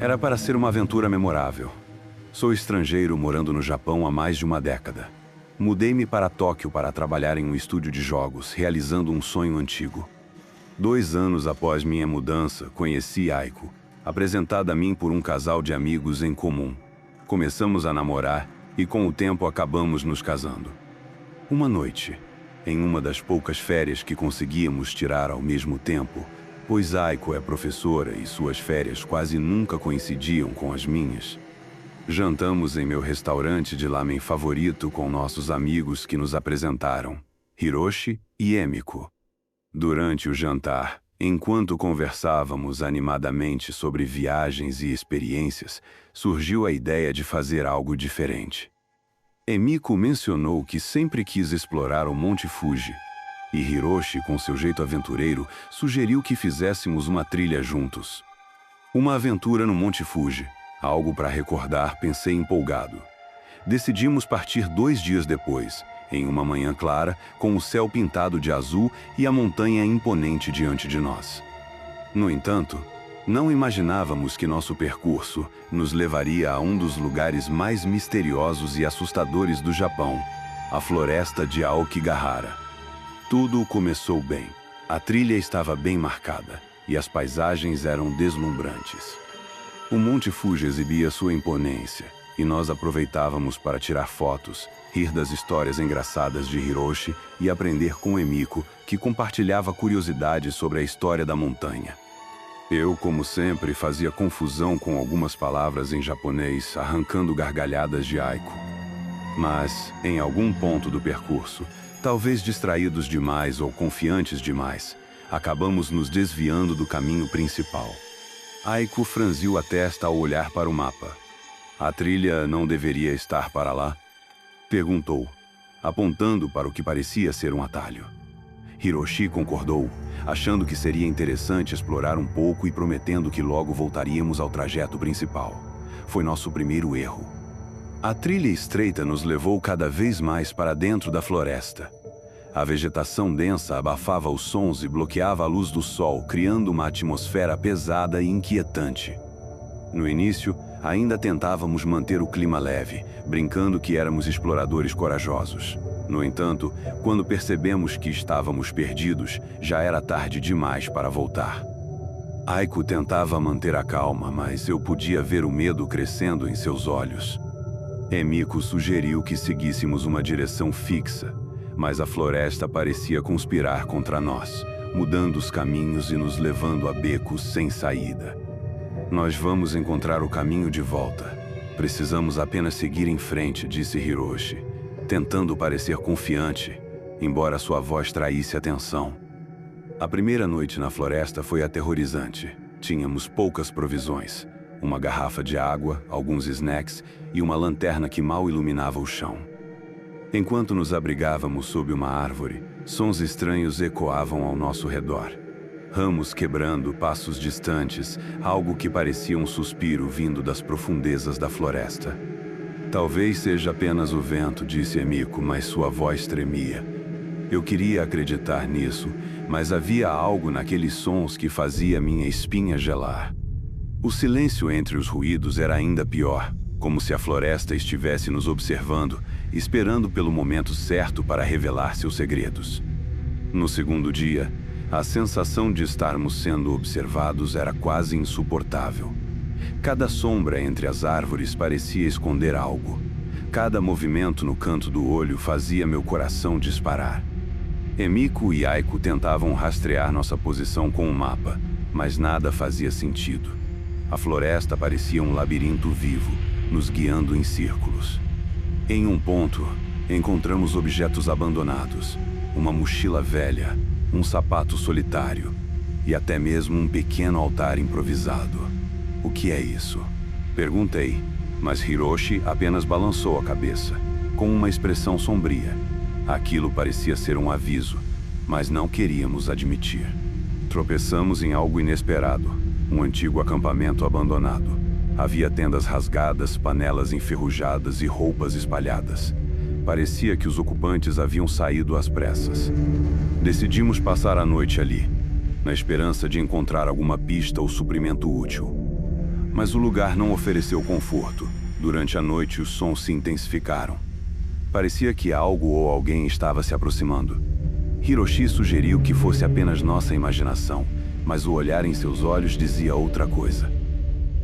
Era para ser uma aventura memorável. Sou estrangeiro morando no Japão há mais de uma década. Mudei-me para Tóquio para trabalhar em um estúdio de jogos, realizando um sonho antigo. 2 anos após minha mudança, conheci Aiko, apresentada a mim por um casal de amigos em comum. Começamos a namorar e com o tempo acabamos nos casando. Uma noite, em uma das poucas férias que conseguíamos tirar ao mesmo tempo, pois Aiko é professora e suas férias quase nunca coincidiam com as minhas, jantamos em meu restaurante de lamen favorito com nossos amigos que nos apresentaram, Hiroshi e Emiko. Durante o jantar, enquanto conversávamos animadamente sobre viagens e experiências, surgiu a ideia de fazer algo diferente. Emiko mencionou que sempre quis explorar o Monte Fuji, e Hiroshi, com seu jeito aventureiro, sugeriu que fizéssemos uma trilha juntos. Uma aventura no Monte Fuji, algo para recordar, pensei empolgado. Decidimos partir 2 dias depois, em uma manhã clara, com o céu pintado de azul e a montanha imponente diante de nós. No entanto, não imaginávamos que nosso percurso nos levaria a um dos lugares mais misteriosos e assustadores do Japão, a floresta de Aokigahara. Tudo começou bem. A trilha estava bem marcada e as paisagens eram deslumbrantes. O Monte Fuji exibia sua imponência e nós aproveitávamos para tirar fotos, rir das histórias engraçadas de Hiroshi e aprender com Emiko, que compartilhava curiosidades sobre a história da montanha. Eu, como sempre, fazia confusão com algumas palavras em japonês, arrancando gargalhadas de Aiko. Mas, em algum ponto do percurso, talvez distraídos demais ou confiantes demais, acabamos nos desviando do caminho principal. Aiko franziu a testa ao olhar para o mapa. A trilha não deveria estar para lá? Perguntou, apontando para o que parecia ser um atalho. Hiroshi concordou, achando que seria interessante explorar um pouco e prometendo que logo voltaríamos ao trajeto principal. Foi nosso primeiro erro. A trilha estreita nos levou cada vez mais para dentro da floresta. A vegetação densa abafava os sons e bloqueava a luz do sol, criando uma atmosfera pesada e inquietante. No início, ainda tentávamos manter o clima leve, brincando que éramos exploradores corajosos. No entanto, quando percebemos que estávamos perdidos, já era tarde demais para voltar. Aiko tentava manter a calma, mas eu podia ver o medo crescendo em seus olhos. Emiko sugeriu que seguíssemos uma direção fixa, mas a floresta parecia conspirar contra nós, mudando os caminhos e nos levando a becos sem saída. Nós vamos encontrar o caminho de volta. Precisamos apenas seguir em frente, disse Hiroshi, tentando parecer confiante, embora sua voz traísse a tensão. A primeira noite na floresta foi aterrorizante. Tínhamos poucas provisões. Uma garrafa de água, alguns snacks e uma lanterna que mal iluminava o chão. Enquanto nos abrigávamos sob uma árvore, sons estranhos ecoavam ao nosso redor. Ramos quebrando, passos distantes, algo que parecia um suspiro vindo das profundezas da floresta. Talvez seja apenas o vento, disse Emiko, mas sua voz tremia. Eu queria acreditar nisso, mas havia algo naqueles sons que fazia minha espinha gelar. O silêncio entre os ruídos era ainda pior, como se a floresta estivesse nos observando, esperando pelo momento certo para revelar seus segredos. No segundo dia, a sensação de estarmos sendo observados era quase insuportável. Cada sombra entre as árvores parecia esconder algo. Cada movimento no canto do olho fazia meu coração disparar. Emiko e Aiko tentavam rastrear nossa posição com o mapa, mas nada fazia sentido. A floresta parecia um labirinto vivo, nos guiando em círculos. Em um ponto, encontramos objetos abandonados, uma mochila velha, um sapato solitário e até mesmo um pequeno altar improvisado. O que é isso? Perguntei, mas Hiroshi apenas balançou a cabeça, com uma expressão sombria. Aquilo parecia ser um aviso, mas não queríamos admitir. Tropeçamos em algo inesperado, um antigo acampamento abandonado. Havia tendas rasgadas, panelas enferrujadas e roupas espalhadas. Parecia que os ocupantes haviam saído às pressas. Decidimos passar a noite ali, na esperança de encontrar alguma pista ou suprimento útil. Mas o lugar não ofereceu conforto. Durante a noite, os sons se intensificaram. Parecia que algo ou alguém estava se aproximando. Hiroshi sugeriu que fosse apenas nossa imaginação, mas o olhar em seus olhos dizia outra coisa.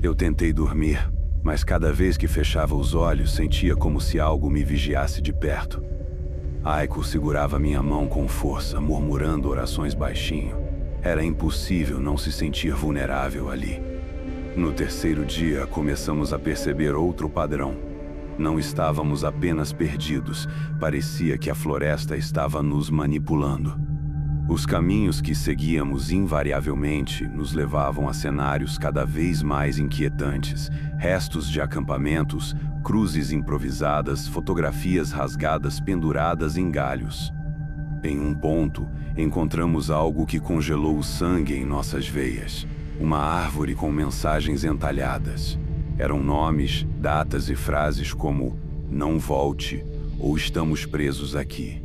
Eu tentei dormir, mas cada vez que fechava os olhos, sentia como se algo me vigiasse de perto. Aiko segurava minha mão com força, murmurando orações baixinho. Era impossível não se sentir vulnerável ali. No terceiro dia, começamos a perceber outro padrão. Não estávamos apenas perdidos, parecia que a floresta estava nos manipulando. Os caminhos que seguíamos invariavelmente nos levavam a cenários cada vez mais inquietantes, restos de acampamentos, cruzes improvisadas, fotografias rasgadas penduradas em galhos. Em um ponto, encontramos algo que congelou o sangue em nossas veias. Uma árvore com mensagens entalhadas. Eram nomes, datas e frases como "não volte" ou "estamos presos aqui".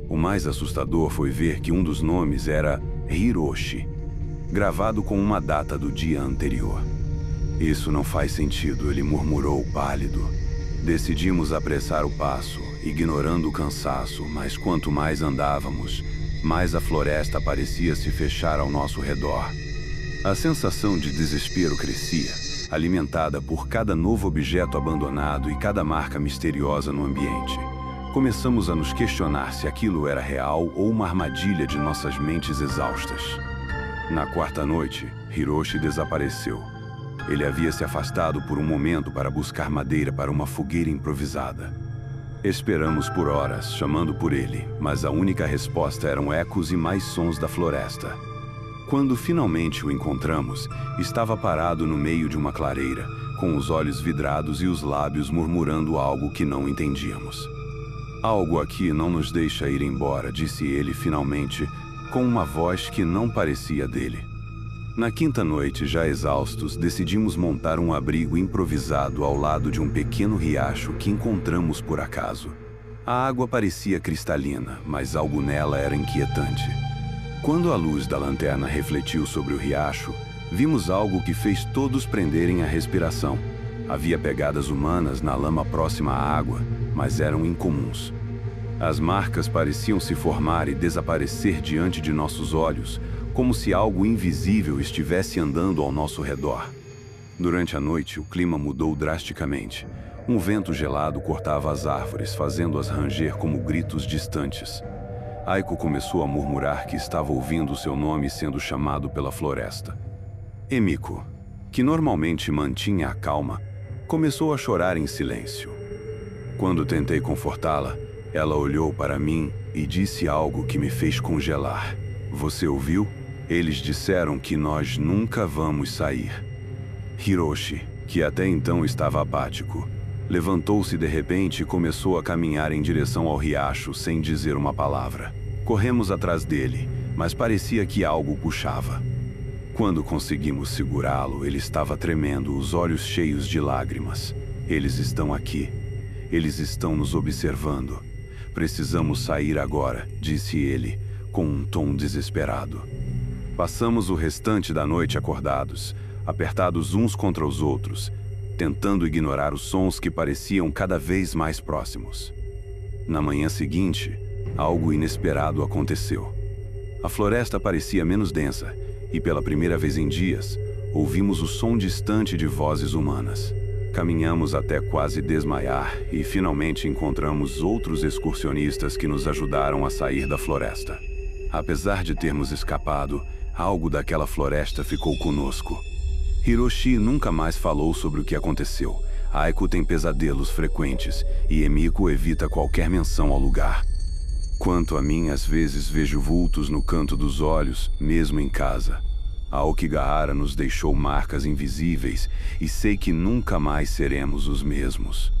O mais assustador foi ver que um dos nomes era Hiroshi, gravado com uma data do dia anterior. Isso não faz sentido, ele murmurou pálido. Decidimos apressar o passo, ignorando o cansaço, mas quanto mais andávamos, mais a floresta parecia se fechar ao nosso redor. A sensação de desespero crescia, alimentada por cada novo objeto abandonado e cada marca misteriosa no ambiente. Começamos a nos questionar se aquilo era real ou uma armadilha de nossas mentes exaustas. Na quarta noite, Hiroshi desapareceu. Ele havia se afastado por um momento para buscar madeira para uma fogueira improvisada. Esperamos por horas, chamando por ele, mas a única resposta eram ecos e mais sons da floresta. Quando finalmente o encontramos, estava parado no meio de uma clareira, com os olhos vidrados e os lábios murmurando algo que não entendíamos. "Algo aqui não nos deixa ir embora", disse ele finalmente, com uma voz que não parecia dele. Na quinta noite, já exaustos, decidimos montar um abrigo improvisado ao lado de um pequeno riacho que encontramos por acaso. A água parecia cristalina, mas algo nela era inquietante. Quando a luz da lanterna refletiu sobre o riacho, vimos algo que fez todos prenderem a respiração. Havia pegadas humanas na lama próxima à água, mas eram incomuns. As marcas pareciam se formar e desaparecer diante de nossos olhos, como se algo invisível estivesse andando ao nosso redor. Durante a noite, o clima mudou drasticamente. Um vento gelado cortava as árvores, fazendo-as ranger como gritos distantes. Aiko começou a murmurar que estava ouvindo seu nome sendo chamado pela floresta. Emiko, que normalmente mantinha a calma, começou a chorar em silêncio. Quando tentei confortá-la, ela olhou para mim e disse algo que me fez congelar. "Você ouviu? Eles disseram que nós nunca vamos sair." Hiroshi, que até então estava apático, levantou-se de repente e começou a caminhar em direção ao riacho sem dizer uma palavra. Corremos atrás dele, mas parecia que algo puxava. Quando conseguimos segurá-lo, ele estava tremendo, os olhos cheios de lágrimas. "Eles estão aqui. Eles estão nos observando. Precisamos sair agora", disse ele, com um tom desesperado. Passamos o restante da noite acordados, apertados uns contra os outros, tentando ignorar os sons que pareciam cada vez mais próximos. Na manhã seguinte, algo inesperado aconteceu. A floresta parecia menos densa, e pela primeira vez em dias, ouvimos o som distante de vozes humanas. Caminhamos até quase desmaiar e finalmente encontramos outros excursionistas que nos ajudaram a sair da floresta. Apesar de termos escapado, algo daquela floresta ficou conosco. Hiroshi nunca mais falou sobre o que aconteceu. Aiko tem pesadelos frequentes e Emiko evita qualquer menção ao lugar. Quanto a mim, às vezes vejo vultos no canto dos olhos, mesmo em casa. Aokigahara nos deixou marcas invisíveis e sei que nunca mais seremos os mesmos.